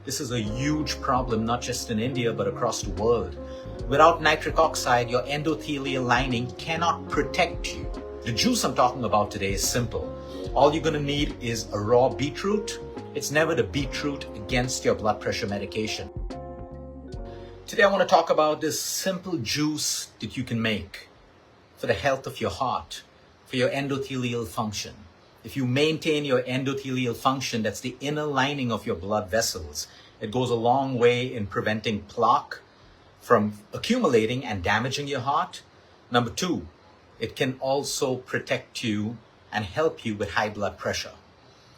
This is a huge problem, not just in India, but across the world. Without nitric oxide, your endothelial lining cannot protect you. The juice I'm talking about today is simple. All you're going to need is a raw beetroot. It's never the beetroot against your blood pressure medication. Today I want to talk about this simple juice that you can make for the health of your heart, for your endothelial function. If you maintain your endothelial function, that's the inner lining of your blood vessels, it goes a long way in preventing plaque from accumulating and damaging your heart. Number two, it can also protect you and help you with high blood pressure.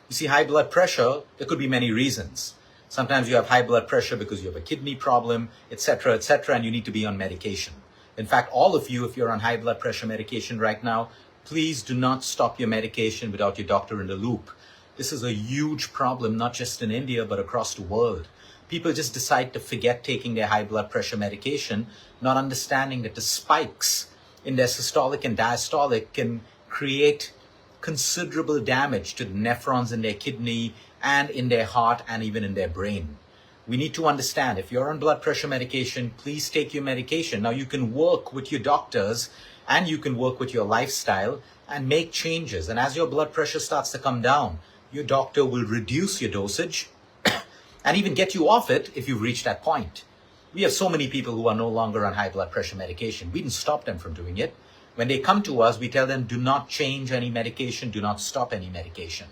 You see, high blood pressure, there could be many reasons. Sometimes you have high blood pressure because you have a kidney problem, etc., and you need to be on medication. In fact, all of you, if you're on high blood pressure medication right now, please do not stop your medication without your doctor in the loop. This is a huge problem, not just in India, but across the world. People just decide to forget taking their high blood pressure medication, not understanding that the spikes in their systolic and diastolic can create considerable damage to the nephrons in their kidney and in their heart and even in their brain. We need to understand, if you're on blood pressure medication, please take your medication. Now you can work with your doctors and you can work with your lifestyle and make changes. And as your blood pressure starts to come down, your doctor will reduce your dosage and even get you off it if you've reached that point. We have so many people who are no longer on high blood pressure medication. We didn't stop them from doing it. When they come to us, we tell them, do not change any medication, do not stop any medication.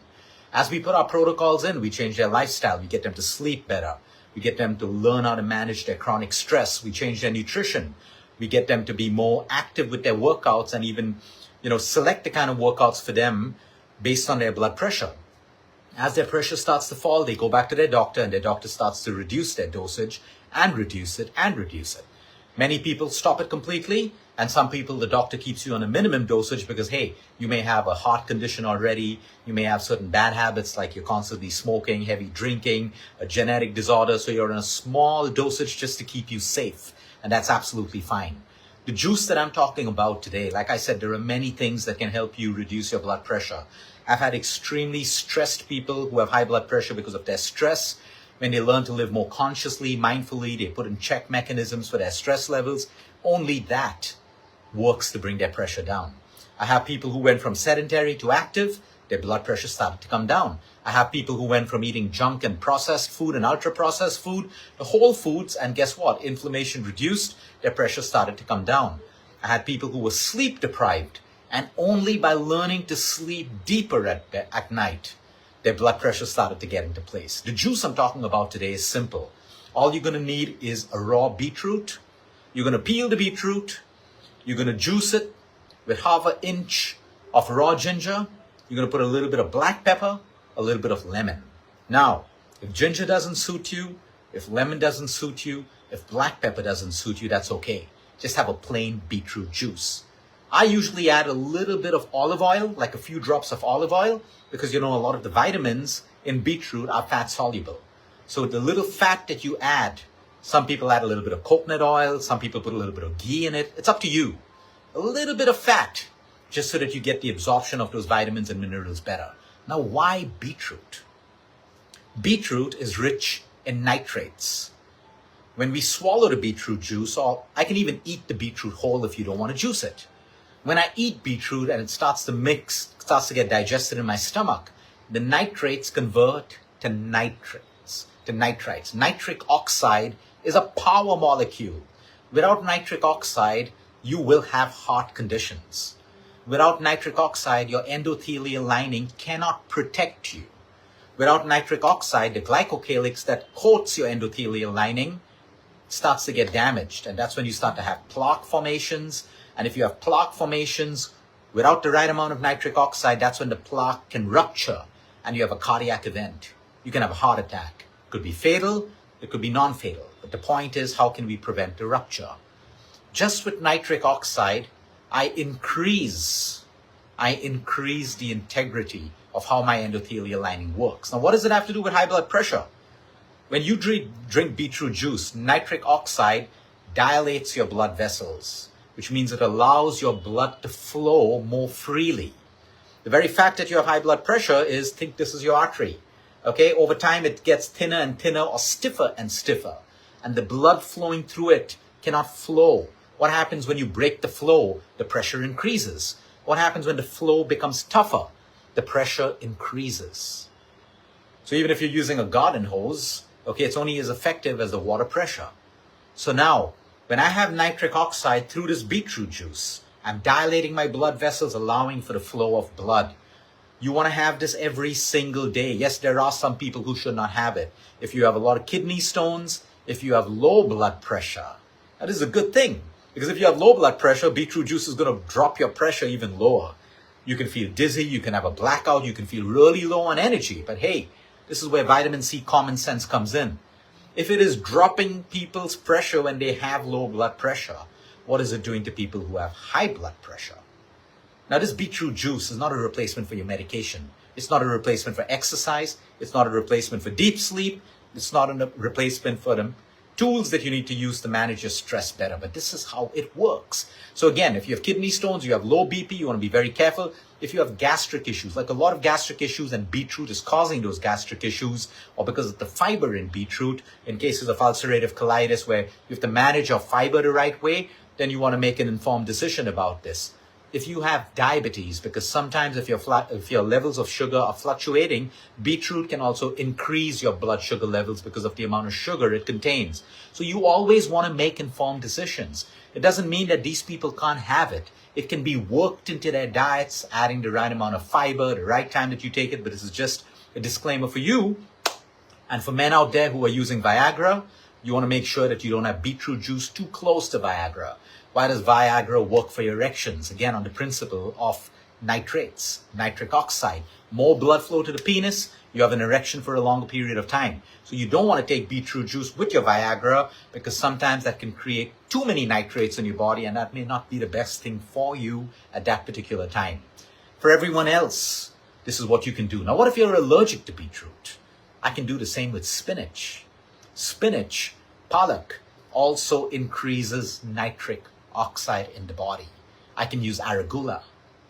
As we put our protocols in, we change their lifestyle. We get them to sleep better. We get them to learn how to manage their chronic stress. We change their nutrition. We get them to be more active with their workouts and even, select the kind of workouts for them based on their blood pressure. As their pressure starts to fall, they go back to their doctor and their doctor starts to reduce their dosage and reduce it and reduce it. Many people stop it completely, and some people, the doctor keeps you on a minimum dosage because, hey, you may have a heart condition already. You may have certain bad habits like you're constantly smoking, heavy drinking, a genetic disorder. So you're on a small dosage just to keep you safe. And that's absolutely fine. The juice that I'm talking about today, like I said, there are many things that can help you reduce your blood pressure. I've had extremely stressed people who have high blood pressure because of their stress. When they learn to live more consciously, mindfully, they put in check mechanisms for their stress levels. Only that works to bring their pressure down. I have people who went from sedentary to active, their blood pressure started to come down. I have people who went from eating junk and processed food and ultra-processed food to whole foods, and guess what? Inflammation reduced, their pressure started to come down. I had people who were sleep deprived, and only by learning to sleep deeper at night, their blood pressure started to get into place. The juice I'm talking about today is simple. All you're going to need is a raw beetroot. You're going to peel the beetroot. You're going to juice it with half an inch of raw ginger. You're going to put a little bit of black pepper, a little bit of lemon. Now, if ginger doesn't suit you, if lemon doesn't suit you, if black pepper doesn't suit you, that's okay. Just have a plain beetroot juice. I usually add a little bit of olive oil, like a few drops of olive oil, because a lot of the vitamins in beetroot are fat soluble. So the little fat that you add, some people add a little bit of coconut oil, some people put a little bit of ghee in it. It's up to you. A little bit of fat, just so that you get the absorption of those vitamins and minerals better. Now, why beetroot? Beetroot is rich in nitrates. When we swallow the beetroot juice, or I can even eat the beetroot whole if you don't want to juice it. When I eat beetroot and it starts to mix, starts to get digested in my stomach, the nitrates convert to nitrites. Nitric oxide is a power molecule. Without nitric oxide, you will have heart conditions. Without nitric oxide, your endothelial lining cannot protect you. Without nitric oxide, the glycocalyx that coats your endothelial lining starts to get damaged. And that's when you start to have plaque formations. And if you have plaque formations without the right amount of nitric oxide, that's when the plaque can rupture and you have a cardiac event. You can have a heart attack. It could be fatal, it could be non-fatal. But the point is, how can we prevent the rupture? Just with nitric oxide, I increase the integrity of how my endothelial lining works. Now, what does it have to do with high blood pressure? When you drink beetroot juice, nitric oxide dilates your blood vessels, which means it allows your blood to flow more freely. The very fact that you have high blood pressure think this is your artery. Okay, over time it gets thinner and thinner or stiffer and stiffer, and the blood flowing through it cannot flow. What happens when you break the flow? The pressure increases. What happens when the flow becomes tougher? The pressure increases. So even if you're using a garden hose, okay, it's only as effective as the water pressure. So now, when I have nitric oxide through this beetroot juice, I'm dilating my blood vessels, allowing for the flow of blood. You want to have this every single day. Yes, there are some people who should not have it. If you have a lot of kidney stones, if you have low blood pressure, that is a good thing. Because if you have low blood pressure, beetroot juice is going to drop your pressure even lower. You can feel dizzy, you can have a blackout, you can feel really low on energy. But hey, this is where vitamin C common sense comes in. If it is dropping people's pressure when they have low blood pressure, what is it doing to people who have high blood pressure? Now, this beetroot juice is not a replacement for your medication. It's not a replacement for exercise. It's not a replacement for deep sleep. It's not a replacement for the tools that you need to use to manage your stress better. But this is how it works. So again, if you have kidney stones, you have low BP, you want to be very careful. If you have gastric issues, like a lot of gastric issues, and beetroot is causing those gastric issues, or because of the fiber in beetroot, in cases of ulcerative colitis where you have to manage your fiber the right way, then you want to make an informed decision about this. If you have diabetes, because sometimes if your levels of sugar are fluctuating, beetroot can also increase your blood sugar levels because of the amount of sugar it contains. So you always want to make informed decisions. It doesn't mean that these people can't have it. It can be worked into their diets, adding the right amount of fiber, the right time that you take it, but this is just a disclaimer for you. And for men out there who are using Viagra, you want to make sure that you don't have beetroot juice too close to Viagra. Why does Viagra work for your erections? Again, on the principle of nitrates, nitric oxide. More blood flow to the penis, you have an erection for a longer period of time. So you don't want to take beetroot juice with your Viagra, because sometimes that can create too many nitrates in your body, and that may not be the best thing for you at that particular time. For everyone else, this is what you can do. Now, what if you're allergic to beetroot? I can do the same with spinach. Spinach, pollock, also increases nitric oxide in the body. I can use arugula,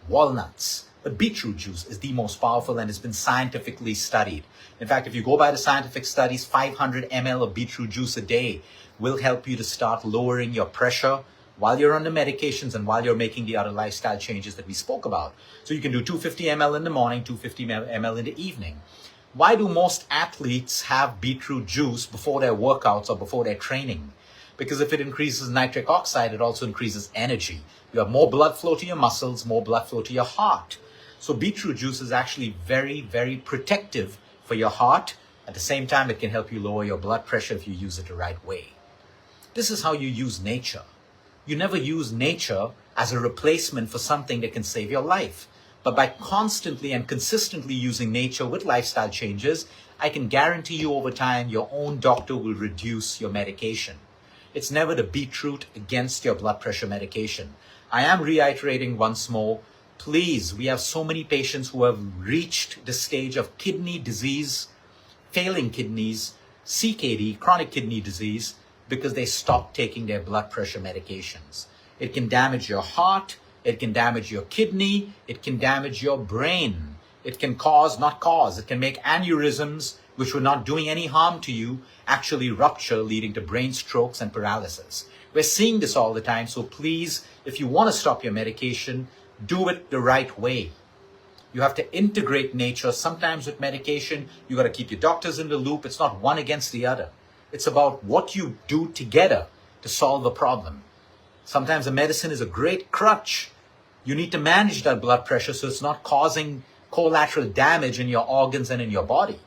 walnuts, but beetroot juice is the most powerful and has been scientifically studied. In fact, if you go by the scientific studies, 500 ml of beetroot juice a day will help you to start lowering your pressure while you're on the medications and while you're making the other lifestyle changes that we spoke about. So you can do 250 ml in the morning, 250 ml in the evening. Why do most athletes have beetroot juice before their workouts or before their training? Because if it increases nitric oxide, it also increases energy. You have more blood flow to your muscles, more blood flow to your heart. So beetroot juice is actually very, very protective for your heart. At the same time, it can help you lower your blood pressure if you use it the right way. This is how you use nature. You never use nature as a replacement for something that can save your life. But by constantly and consistently using nature with lifestyle changes, I can guarantee you over time, your own doctor will reduce your medication. It's never the beetroot against your blood pressure medication. I am reiterating once more, please, we have so many patients who have reached the stage of kidney disease, failing kidneys, CKD, chronic kidney disease, because they stopped taking their blood pressure medications. It can damage your heart, it can damage your kidney, it can damage your brain. It can it can make aneurysms, which were not doing any harm to you, actually rupture, leading to brain strokes and paralysis. We're seeing this all the time, so please, if you want to stop your medication, do it the right way. You have to integrate nature. Sometimes with medication, you got to keep your doctors in the loop. It's not one against the other. It's about what you do together to solve a problem. Sometimes the medicine is a great crutch. You need to manage that blood pressure so it's not causing collateral damage in your organs and in your body.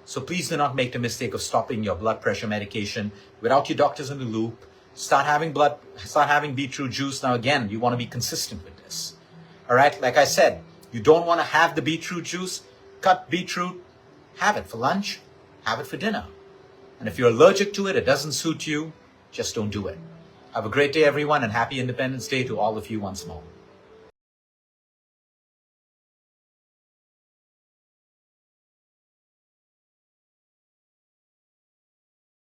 So please do not make the mistake of stopping your blood pressure medication without your doctors in the loop. Start having beetroot juice. Now again, you want to be consistent with this. All right, like I said, you don't want to have the beetroot juice, cut beetroot, have it for lunch, have it for dinner. And if you're allergic to it, it doesn't suit you, just don't do it. Have a great day, everyone, and happy Independence Day to all of you once more.